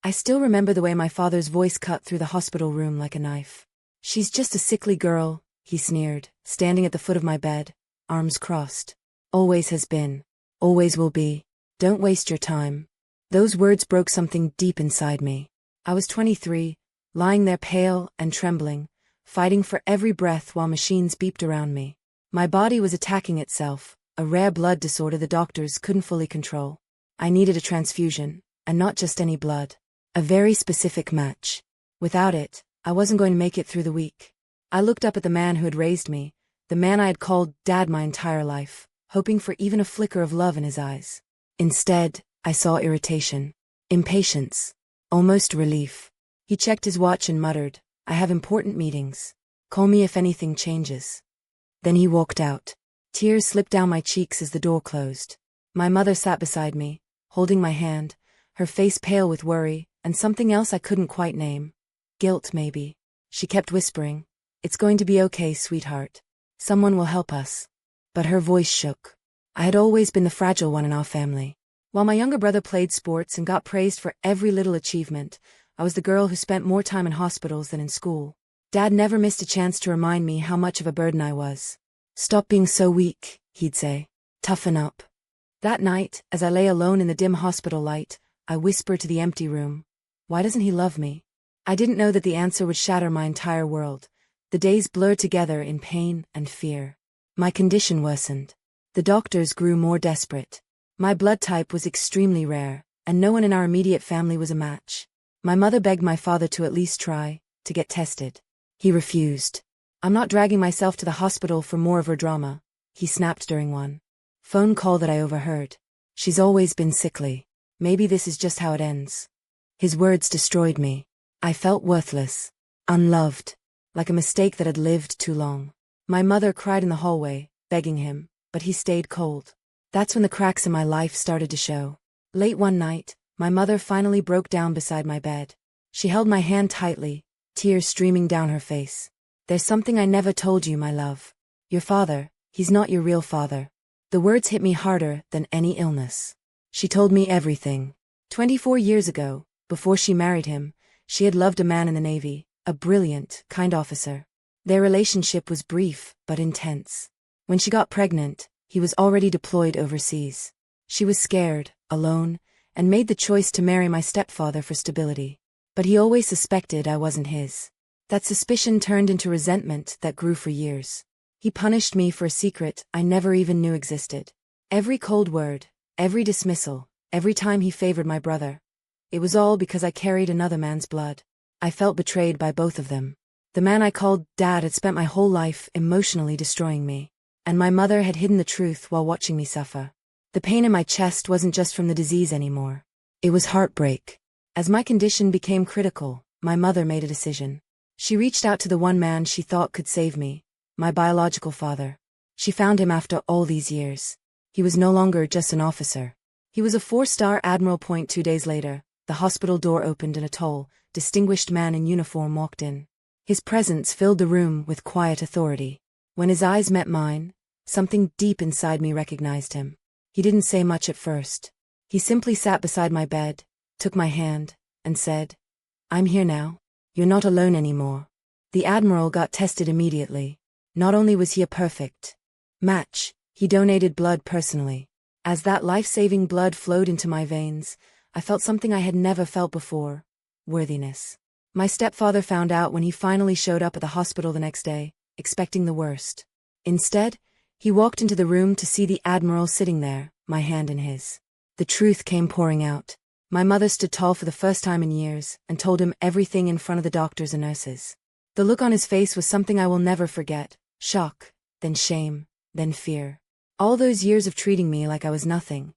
I still remember the way my father's voice cut through the hospital room like a knife. "She's just a sickly girl," he sneered, standing at the foot of my bed, arms crossed. "Always has been. Always will be. Don't waste your time." Those words broke something deep inside me. I was 23, lying there pale and trembling, fighting for every breath while machines beeped around me. My body was attacking itself, a rare blood disorder the doctors couldn't fully control. I needed a transfusion, and not just any blood. A very specific match. Without it, I wasn't going to make it through the week. I looked up at the man who had raised me, the man I had called Dad my entire life, hoping for even a flicker of love in his eyes. Instead, I saw irritation, impatience, almost relief. He checked his watch and muttered, "I have important meetings. Call me if anything changes." Then he walked out. Tears slipped down my cheeks as the door closed. My mother sat beside me, holding my hand, her face pale with worry, and something else I couldn't quite name. Guilt, maybe. She kept whispering, "It's going to be okay, sweetheart. Someone will help us." But her voice shook. I had always been the fragile one in our family. While my younger brother played sports and got praised for every little achievement, I was the girl who spent more time in hospitals than in school. Dad never missed a chance to remind me how much of a burden I was. "Stop being so weak," he'd say. "Toughen up." That night, as I lay alone in the dim hospital light, I whispered to the empty room, "Why doesn't he love me?" I didn't know that the answer would shatter my entire world. The days blurred together in pain and fear. My condition worsened. The doctors grew more desperate. My blood type was extremely rare, and no one in our immediate family was a match. My mother begged my father to at least try, to get tested. He refused. "I'm not dragging myself to the hospital for more of her drama," he snapped during one phone call that I overheard. "She's always been sickly. Maybe this is just how it ends." His words destroyed me. I felt worthless, unloved, like a mistake that had lived too long. My mother cried in the hallway, begging him, but he stayed cold. That's when the cracks in my life started to show. Late one night, my mother finally broke down beside my bed. She held my hand tightly, tears streaming down her face. "There's something I never told you, my love. Your father, he's not your real father." The words hit me harder than any illness. She told me everything. 24 years ago, before she married him, she had loved a man in the Navy, a brilliant, kind officer. Their relationship was brief, but intense. When she got pregnant, he was already deployed overseas. She was scared, alone, and made the choice to marry my stepfather for stability. But he always suspected I wasn't his. That suspicion turned into resentment that grew for years. He punished me for a secret I never even knew existed. Every cold word, every dismissal, every time he favored my brother. It was all because I carried another man's blood. I felt betrayed by both of them. The man I called Dad had spent my whole life emotionally destroying me. And my mother had hidden the truth while watching me suffer. The pain in my chest wasn't just from the disease anymore. It was heartbreak. As my condition became critical, my mother made a decision. She reached out to the one man she thought could save me, my biological father. She found him after all these years. He was no longer just an officer. He was a 4-star Admiral. 2 days later, the hospital door opened and a tall, distinguished man in uniform walked in. His presence filled the room with quiet authority. When his eyes met mine, something deep inside me recognized him. He didn't say much at first. He simply sat beside my bed, took my hand, and said, "I'm here now. You're not alone anymore." The Admiral got tested immediately. Not only was he a perfect match, he donated blood personally. As that life-saving blood flowed into my veins, I felt something I had never felt before: worthiness. My stepfather found out when he finally showed up at the hospital the next day, expecting the worst. Instead, he walked into the room to see the Admiral sitting there, my hand in his. The truth came pouring out. My mother stood tall for the first time in years and told him everything in front of the doctors and nurses. The look on his face was something I will never forget: shock, then shame, then fear. All those years of treating me like I was nothing.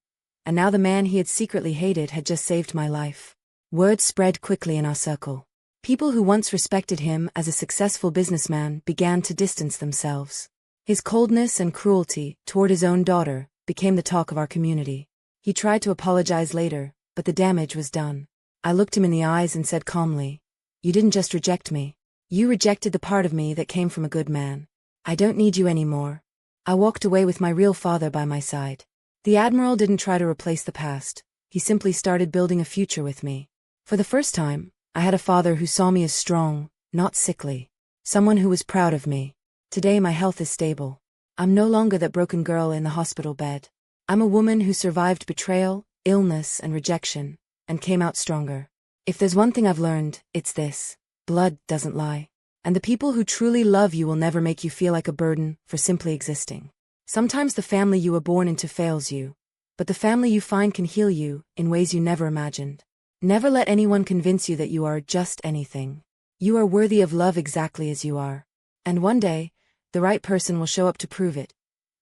And now the man he had secretly hated had just saved my life. Word spread quickly in our circle. People who once respected him as a successful businessman began to distance themselves. His coldness and cruelty toward his own daughter became the talk of our community. He tried to apologize later, but the damage was done. I looked him in the eyes and said calmly, "You didn't just reject me. You rejected the part of me that came from a good man. I don't need you anymore." I walked away with my real father by my side. The Admiral didn't try to replace the past. He simply started building a future with me. For the first time, I had a father who saw me as strong, not sickly. Someone who was proud of me. Today my health is stable. I'm no longer that broken girl in the hospital bed. I'm a woman who survived betrayal, illness, and rejection, and came out stronger. If there's one thing I've learned, it's this: blood doesn't lie. And the people who truly love you will never make you feel like a burden for simply existing. Sometimes the family you were born into fails you, but the family you find can heal you in ways you never imagined. Never let anyone convince you that you are just anything. You are worthy of love exactly as you are. And one day, the right person will show up to prove it,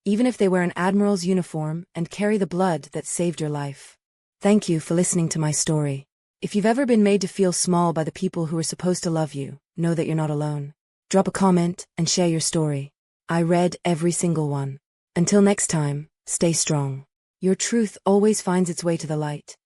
even if they wear an Admiral's uniform and carry the blood that saved your life. Thank you for listening to my story. If you've ever been made to feel small by the people who are supposed to love you, know that you're not alone. Drop a comment and share your story. I read every single one. Until next time, stay strong. Your truth always finds its way to the light.